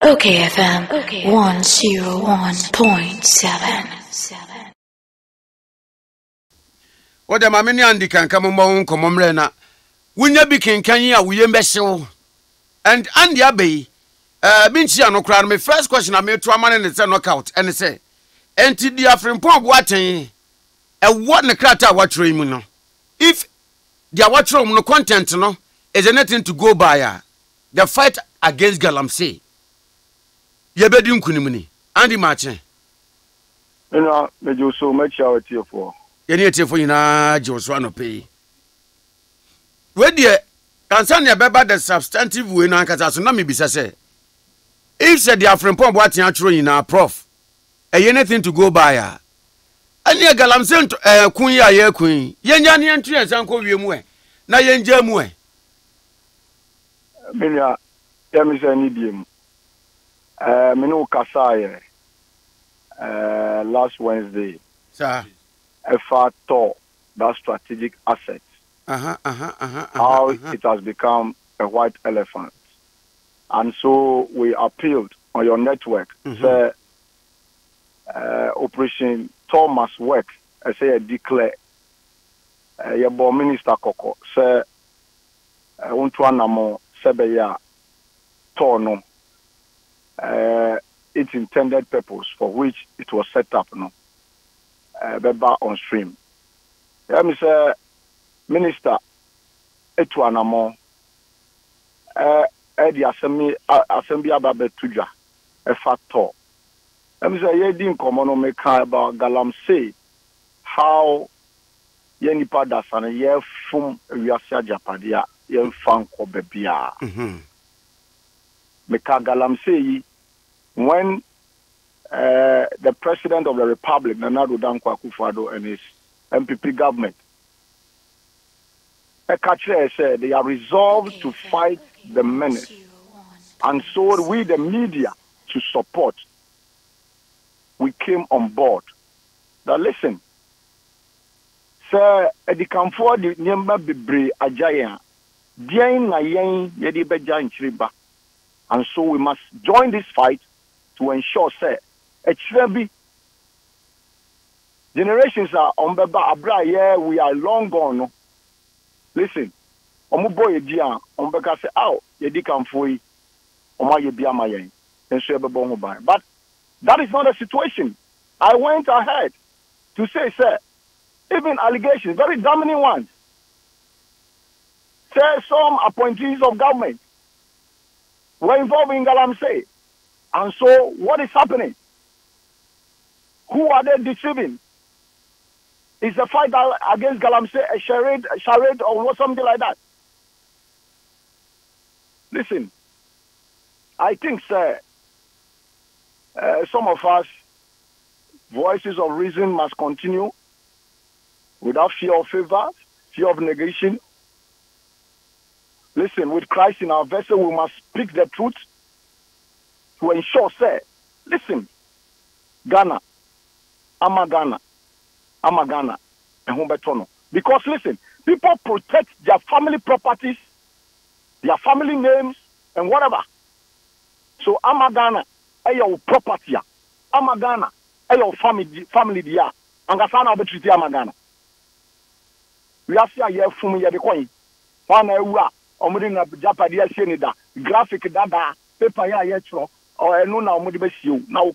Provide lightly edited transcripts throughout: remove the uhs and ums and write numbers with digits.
okayfm 101.7. What the mammy and the Kankam Replies Wunya bi kenkan yi a wuye mbehyew and Andy Abbey binchi no kra me first question I made to amane ne say knockout and say enti dia Frimpong Boateng what ne krata watchro mu no if dia watchro mu no content no is anything to go by the fight against Galamsey ye bedi nkunim ni Andy Mache me jo so much out here for ye ne tie for ina je so anope where the concern beba the substantive way na nkasa so na me bisa say if said the Frimpong Boateng atro ina prof anything to go by ani Galamsey kun ya ye kun yenya ne ntu ensan ko wiemu na yenja mu menya ya mi say ni biem me no kasa ye last Wednesday sir to that strategic asset how it has become a white elephant. And so we appealed on your network, say, Operation Thomas work, I say, declare, your Minister Koko, say, Untuanamo, Sebeya, Tono, its intended purpose for which it was set up, no, Beba on stream. Let me say, Minister, Etuanamo, the assembly about Tuja, a factor. Let me say, you didn't come on make about Galamsey, how Yenipa das and a year from Riasia Japadia, yen Fanko Bebia. Meka Galamsey, when the President of the Republic, Nana Dankwa Akufo-Addo, and his MPP government, said they are resolved to fight the menace, and so we, the media, to support. We came on board. Now listen, sir, Edikamfo di nyemba bebre ajaya, dieng na yen yedi beja nchiriba, and so we must join this fight to ensure, sir, echrebi generations are on beba abra yeah, we are long gone. No? Listen, omuboy dia ombeka say aw yedi kamfoi omaye bia mayen enso ebebo ho ban. But that is not the situation. I went ahead to say, sir, even allegations, very damning ones, say some appointees of government were involved in Galamsey. And so what is happening? Who are they deceiving? Is the fight against Galamsey a charade or something like that? Listen, I think, sir, some of us, voices of reason must continue without fear of favor, fear of negation. Listen, with Christ in our vessel, we must speak the truth to ensure, sir, listen, Ghana, Ghana, and Humbetono. Because listen, people protect their family properties, their family names, and whatever. So Ghana, your property, Ghana, your family dia, and Gasana betreat Ghana. We are here from the coin. One ewa, omudin Japadia Senida, graphic dada, paper ya yetro, or no now Mudibesio, now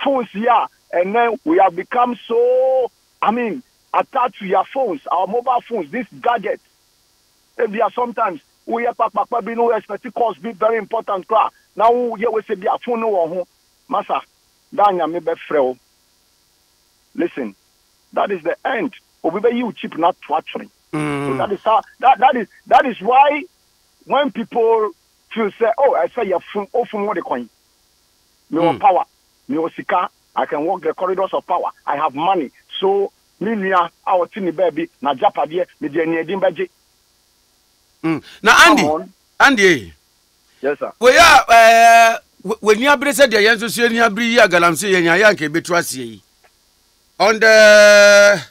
phones here. And then we have become so, attached to your phones, our mobile phones, these gadgets. If they are sometimes, we have no expected calls be very important. Now, we say, be a phone no Massa, Danya maybe frail. Listen, that is the end. Or maybe you cheap not torturing. So that is how, that is why when people feel say, oh, I say your phone, from what they coin. No power, no sika. I can walk the corridors of power. I have money. So, Minia, our teeny baby, na Japadie, Midian Dimbaji. Now, Andy. Yes, sir. We are, when you have said the Yansu, you have Galamsey and Yayanke Betrasi. On the,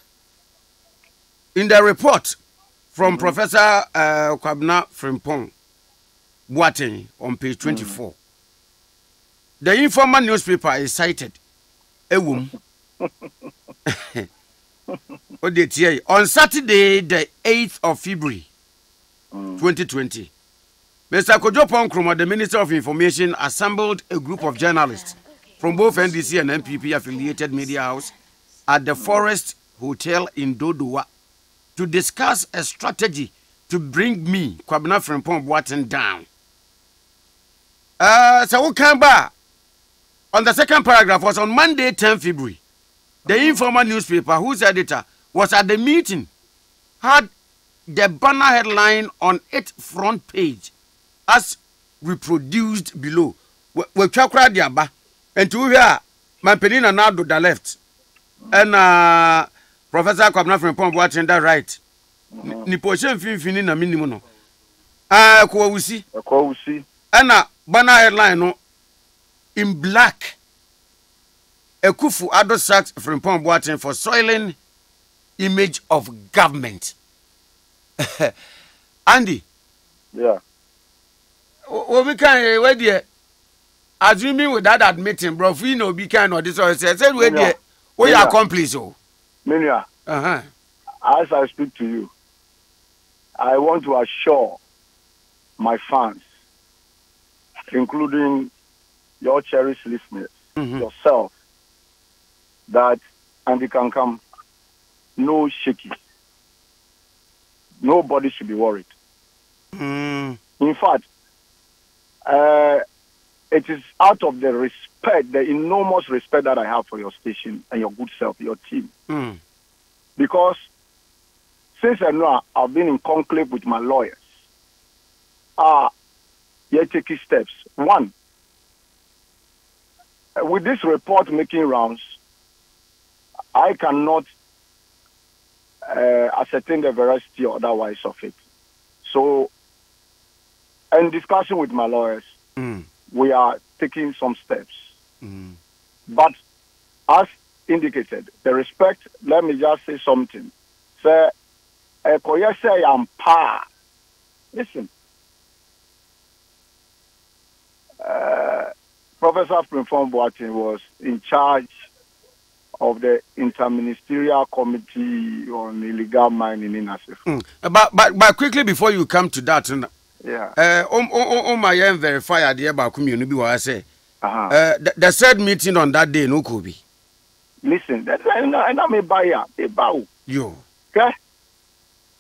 in the report from Professor Kwabna Frimpong Boateng on page 24, The Informer newspaper is cited. On Saturday, the 8th of February, 2020, Mr. Kojo Ponkroma, the Minister of Information, assembled a group of journalists from both NDC and NPP affiliated media house at the Forest Hotel in Dodowa to discuss a strategy to bring me, Kwabena Frimpong Boateng, down. So we came back. On the second paragraph was on Monday, 10 February. The Informer newspaper, whose editor was at the meeting, had the banner headline on its front page as reproduced below. We chakra diaba. And to here, my penina now to the left. And Professor Kwabena Frimpong Boateng that right. Ni portion fin na minimum. Kwa usi. And banner headline no in black. Ekufu Ado sacks Frimpong Boateng for soiling image of government. Andy. Yeah. What we can where there? Assuming with that admitting, bro, we know be kind of this or said where there. What you accomplish oh? Minya. As I speak to you, I want to assure my fans, including your cherished listeners, yourself, that Andy Kankam, no shaky. Nobody should be worried. In fact, it is out of the respect, the enormous respect that I have for your station and your good self, your team. Because since I know I've been in conclave with my lawyers, you're taking steps. One, with this report making rounds, I cannot ascertain the veracity or otherwise of it. So, in discussion with my lawyers, we are taking some steps. But as indicated, the respect, let me just say something. Say, listen, Professor Frimpong Boateng was in charge of the Interministerial Committee on Illegal Mining in Asif. But quickly before you come to that, yeah. My verify idea about community what I say. The said meeting on that day, no could be. Listen, I may buy a bow. You. Okay?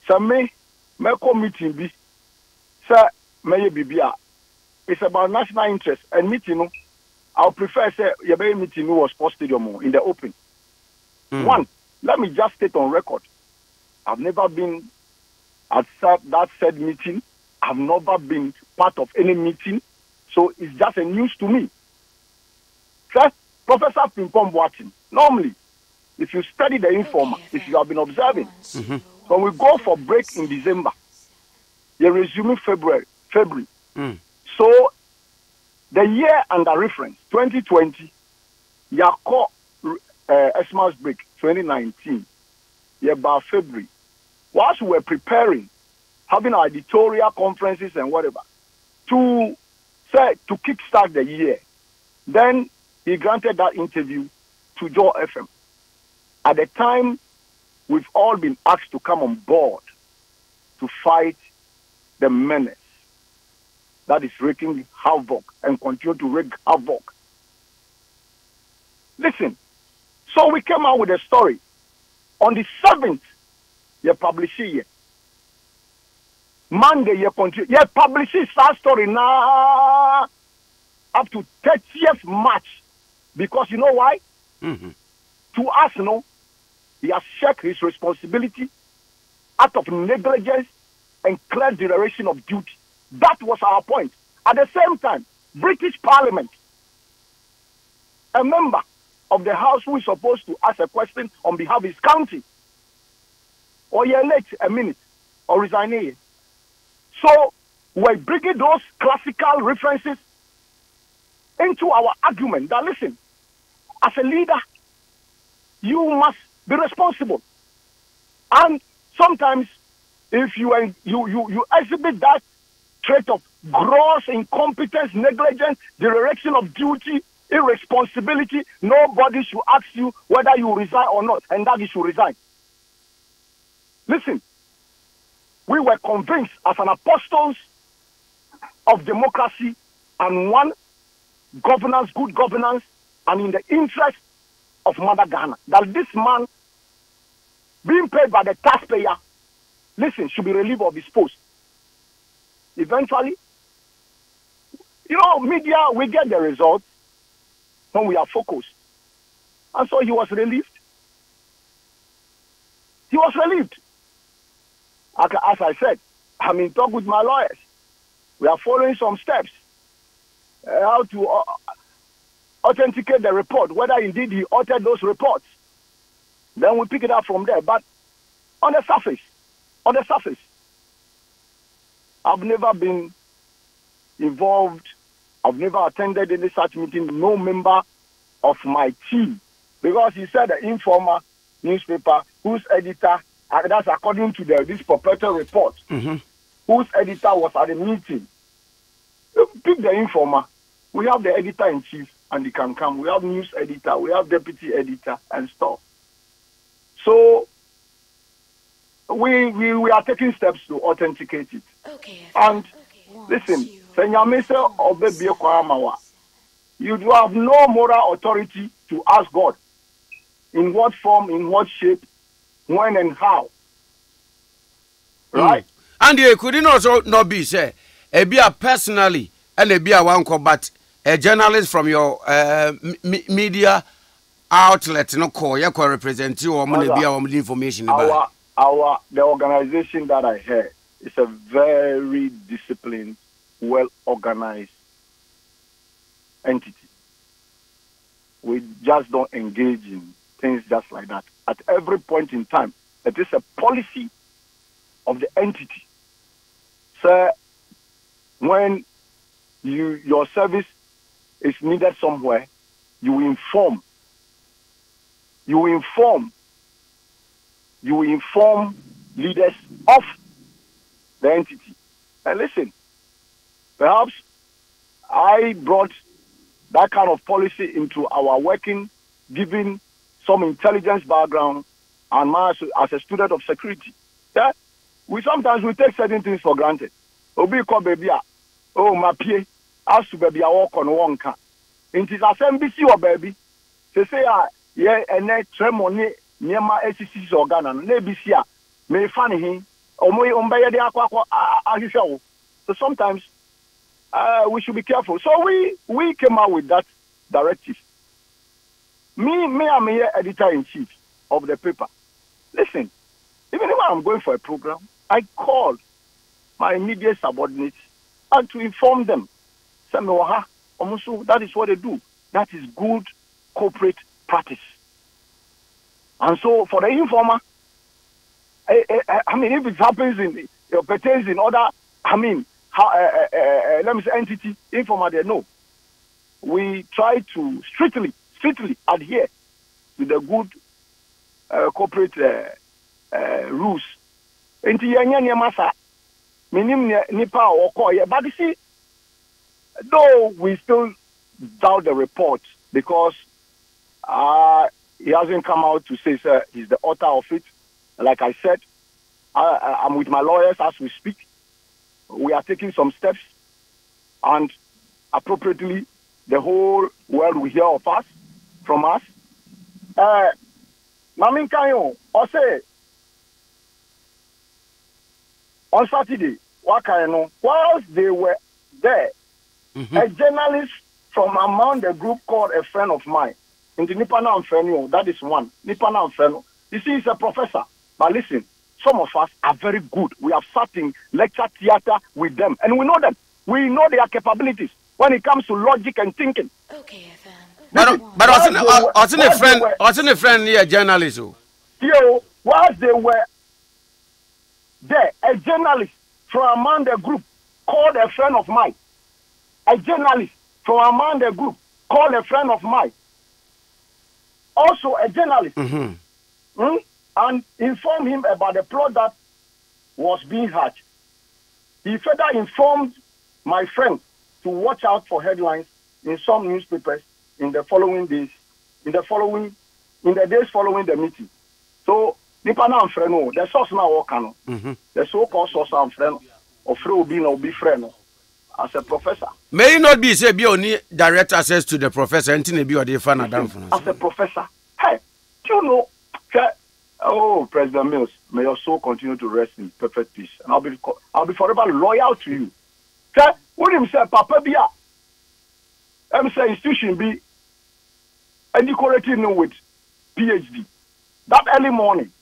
So me meeting be. Sir, may be. It's about national interest and meeting. I'll prefer say your meeting was posted in the open. One, let me just state on record. I've never been at that said meeting. I've never been part of any meeting. So it's just a news to me. First, Professor Frimpong Boateng, normally, if you study the Informer, if you have been observing, when we go for break in December, you resume February. So the year under reference, 2020, you call Xmas break, 2019, about February. Whilst we were preparing, having our editorial conferences and whatever, to kickstart the year, then he granted that interview to Joe FM. At the time, we've all been asked to come on board to fight the menace that is wreaking havoc and continue to wreak havoc. Listen, so we came out with a story. On the 7th, you publish it. Monday, you continue. You publish that story now up to 30th March. Because you know why? To us, he has shirked his responsibility out of negligence and clear dereliction of duty. That was our point. At the same time, British Parliament, a member of the House who is supposed to ask a question on behalf of his county, or you're late a minute, or resigning. So we're bringing those classical references into our argument that, listen, as a leader, you must be responsible. And sometimes, if you exhibit that trait of gross incompetence, negligence, dereliction of duty, irresponsibility. Nobody should ask you whether you resign or not, and that you should resign. Listen, we were convinced as an apostles of democracy and one governance, good governance, and in the interest of Mother Ghana, that this man being paid by the taxpayer, listen, should be relieved of his post. Eventually, media, we get the results when we are focused. And so he was relieved. He was relieved. As I said, I'm in talk with my lawyers. We are following some steps. How to authenticate the report, whether indeed he altered those reports. Then we pick it up from there. But on the surface, I've never been involved. I've never attended any such meeting. No member of my team. Because he said the Informer newspaper, whose editor, that's according to this proprietary report, whose editor was at the meeting. Pick the Informer. We have the editor-in-chief and the Kankam. We have news editor. We have deputy editor and stuff. So we are taking steps to authenticate it. Okay. And listen, you do have no moral authority to ask God in what form, in what shape, when and how. Right? And it could also not be say, personally, and one but a journalist from your media outlet, no call, you can represent you or money information about. The organization that I head is a very disciplined, well organized entity. We just don't engage in things just like that. At every point in time, it is a policy of the entity. Sir, when your service is needed somewhere, you inform. You inform leaders of the entity. And listen, perhaps I brought that kind of policy into our working, giving some intelligence background and as a student of security. Yeah? Sometimes we take certain things for granted. Obi ko baby my pie as to baby walk on one car. It is as NBC or baby. They say and tremor Niema ACC's organ and NBC may funny him or so sometimes we should be careful. So we came out with that directive. Me, I'm here editor-in-chief of the paper. Listen, even if I'm going for a program, I call my immediate subordinates and to inform them. That is what they do. That is good corporate practice. And so for the Informer, if it happens pertains in other, let me say entity, Informer, they know. We try to strictly adhere to the good corporate rules. But you see, though we still doubt the report because he hasn't come out to say, sir, he's the author of it. Like I said, I'm with my lawyers as we speak. We are taking some steps, and appropriately, the whole world will hear of us, from us. Mamin Kanyo, say on Saturday, whilst they were there, a journalist from among the group called a friend of mine, in the Nipana Amfenio, that is one. Nipana Amfenio. You see, he's a professor. But listen, some of us are very good. We have sat in lecture theater with them. And we know them. We know their capabilities when it comes to logic and thinking. Okay, FM. But wasn't a friend here, journalist? Whilst they were there, a journalist from among the group called a friend of mine. A journalist from among the group called a friend of mine. Also a journalist. And informed him about the plot that was being hatched. He further informed my friend to watch out for headlines in some newspapers in the following days, in the days following the meeting. So, nipa na friend, the source na work the so-called source and friend of will be friend as a professor. May it not be say be only direct access to the professor and be or the fan as a professor. Hey, do you know? Oh, President Mills, may your soul continue to rest in perfect peace, and I'll be forever loyal to you. Okay, what him say, Papa Bia? I'm say institution be decorating with PhD. That early morning,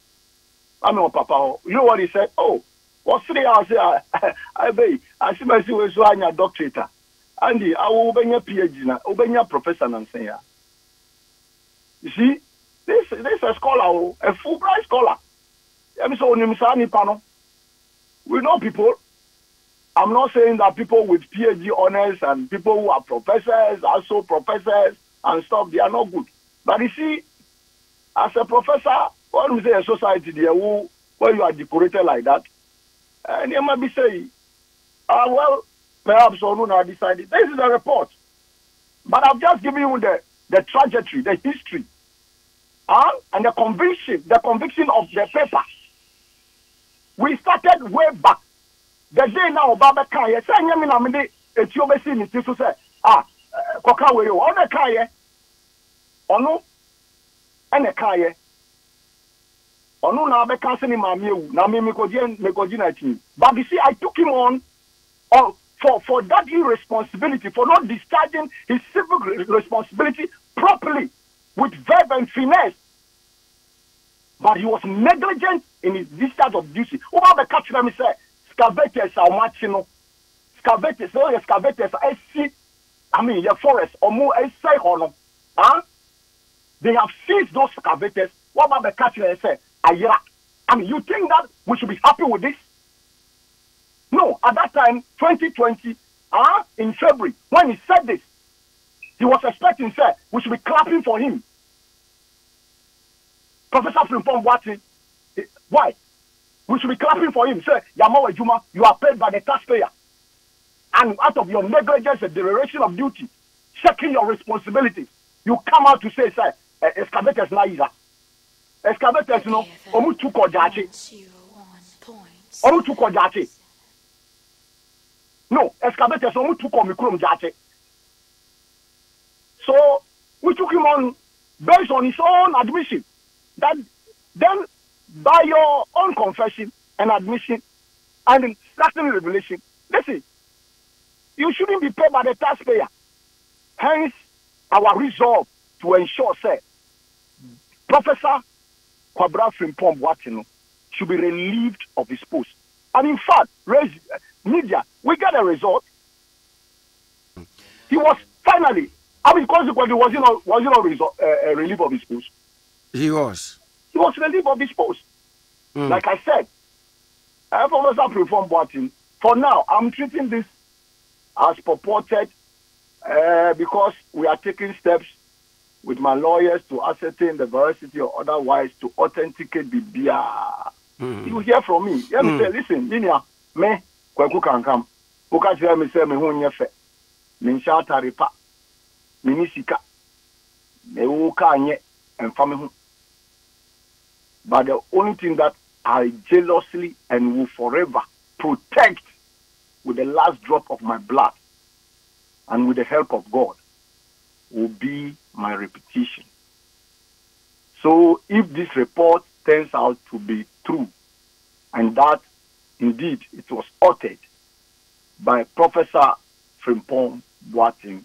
I mean, Papa, you know what he said? Oh, what's 3 hours? I see my way so I'm a doctorate. Andy, I will be a PhD now, be a professor and say, you see, this is a scholar, a full-price scholar. I'm so panel. We know people. I'm not saying that people with PhD honors and people who are professors, also professors and stuff, they are not good. But you see, as a professor, when we say a society there, where you are decorated like that, and you might be saying, well, perhaps I decided. This is a report. But I've just given you the trajectory, the history, and the conviction of the paper. We started way back. The day now, Baba Kaya, saying, Yamin, it's your message to say, Kokawe, on the Kaya, Ono, and the Kaya. Ono na be canceling my meal, na me Mekojina team. But you see, I took him on for that irresponsibility, for not discharging his civic responsibility properly, with verve and finesse. But he was negligent in his discharge of duty. Who have the catch them say, scavators are matching. Scavators, no, scavators, I see, I mean, your forest, or more, I say, they have seized those scavators. What about the catch them say, I mean, you think that we should be happy with this? No, at that time, 2020, in February, when he said this, he was expecting, sir, we should be clapping for him. Professor Frimpong Boateng, why? We should be clapping for him. Sir, Yamawa Juma, you are paid by the taxpayer. And out of your negligence and dereliction of duty, checking your responsibilities, you come out to say, sir, excavators na either. Excavators, you know, omu tuko jache. Omu tuko jache. No, excavators, omu tuko mikrum jache. So, we took him on based on his own admission. That then, by your own confession and admission and certain revelation, listen, you shouldn't be paid by the taxpayer. Hence, our resolve to ensure, sir, Professor Kwabra Frimpong Boateng should be relieved of his post. And in fact, media, we got a result. He was finally, I mean, consequently, was he not relieved of his post? He was relieved of his post. Like I said, Professor Frimpong Boateng, for now, I'm treating this as purported because we are taking steps with my lawyers to ascertain the veracity or otherwise to authenticate the beer. You hear from me. Let me say, listen, Linia, me, Kwaku Kankam, Uka tell me, say, me who nyefe, me nshata ripa, me nisika, me uka nye, and family. But the only thing that I jealously and will forever protect with the last drop of my blood and with the help of God will be my reputation. So if this report turns out to be true and that indeed it was uttered by Professor Frimpong Boateng,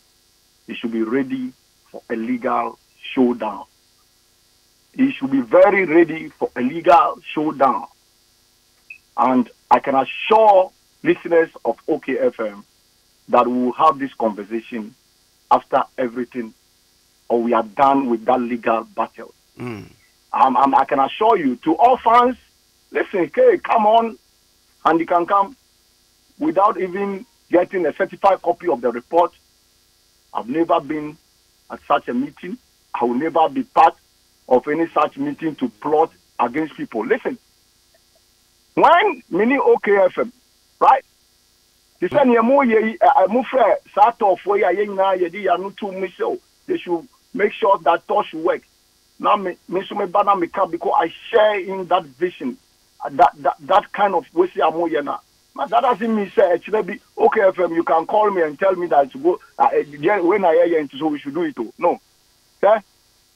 he should be ready for a legal showdown. He should be very ready for a legal showdown. And I can assure listeners of OKFM that we will have this conversation after everything, or we are done with that legal battle. I can assure you, to all fans, listen, okay, come on, and you can come without even getting a certified copy of the report. I've never been at such a meeting. I will never be part of any such meeting to plot against people. Listen, when many OKFM, right? They say, "Yamu ye, mufre sato for ya yena yedi yanu tu miso they should make sure that thought should work. Now me banner me come because I share in that vision, that kind of way see amoyena. But that doesn't mean say actually be okay FM. You can call me and tell me that to go when I hear you, so we should do it too. No, okay.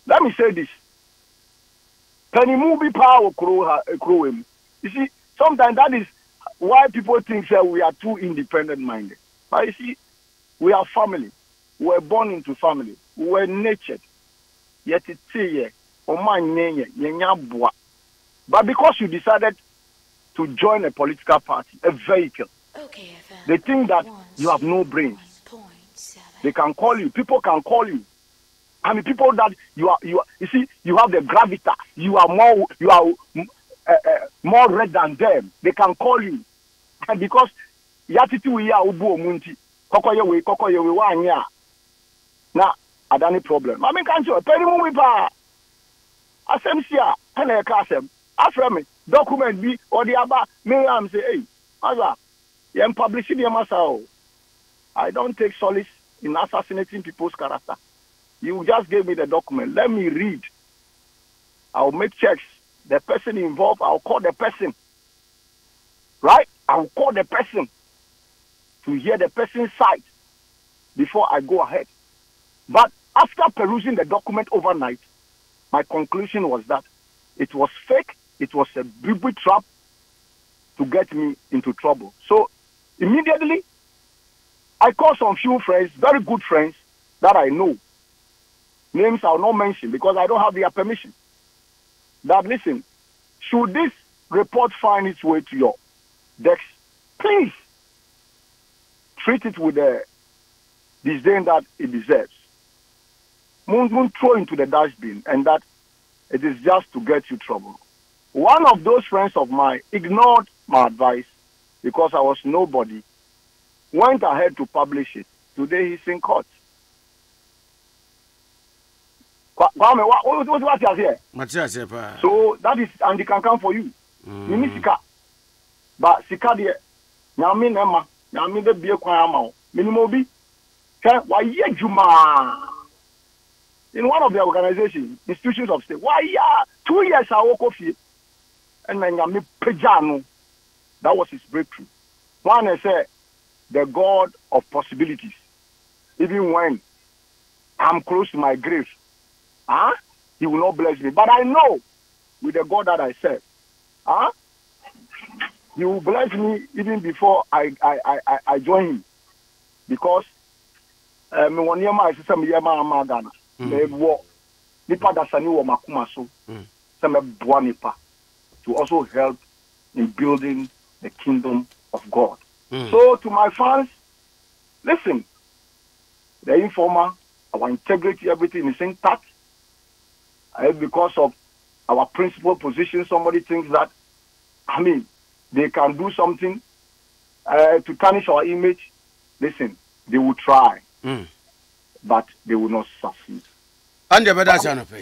Let me say this. Penny movie power crow him. You see, sometimes that is why people think that we are too independent minded. But you see, we are family. We were born into family. We were nurtured. Yet it's here. But because you decided to join a political party, a vehicle, they think that you have no brains. They can call you. People can call you. I mean, people that you see, you have the gravitas. You are more red than them. They can call you, and because yatiti we are ubu omunti, kokoyewe wanya. Na adani problem. I mean, can't you? Penny move pa. Asem siya, hene kasem. After me, document be or the aba. Me am say, hey, Maza, you publish it yourself. I don't take solace in assassinating people's character. You just gave me the document. Let me read. I'll make checks. The person involved, I'll call the person. Right? I'll call the person to hear the person's side before I go ahead. But after perusing the document overnight, my conclusion was that it was fake. It was a booby trap to get me into trouble. So immediately, I called some few friends, very good friends that I know. Names I'll not mention because I don't have their permission. That listen, should this report find its way to your desk, please treat it with the disdain that it deserves. Don't throw into the dustbin, and that it is just to get you trouble. One of those friends of mine ignored my advice because I was nobody, went ahead to publish it. Today he's in court. What's here? So that is Andy Kankam for you. Minisika. But Sikadia, Yami Nema, Yami the Beer Kwayama, Minimobi, why ye Juma? In one of the organizations, institutions of state, why 2 years I woke off here, and then Yami Pejano. That was his breakthrough. One I said, the God of possibilities. Even when I'm close to my grave, he will not bless me. But I know with the God that I serve, he will bless me even before I join him. Because one year my sister Ghana, to also help in building the kingdom of God. So to my fans, listen, the informer, our integrity, everything is intact. Because of our principal position, somebody thinks that, they can do something to tarnish our image. Listen, they will try, but they will not succeed.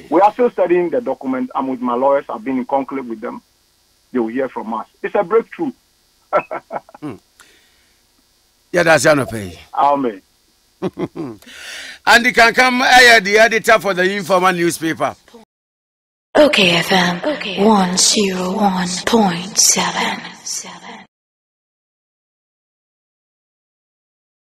We are still studying the document. I'm with my lawyers. I've been in conclave with them. They will hear from us. It's a breakthrough. Yeah, that's pay. Amen. And the Kankam, the editor for the Informal newspaper. OKFM 101.7.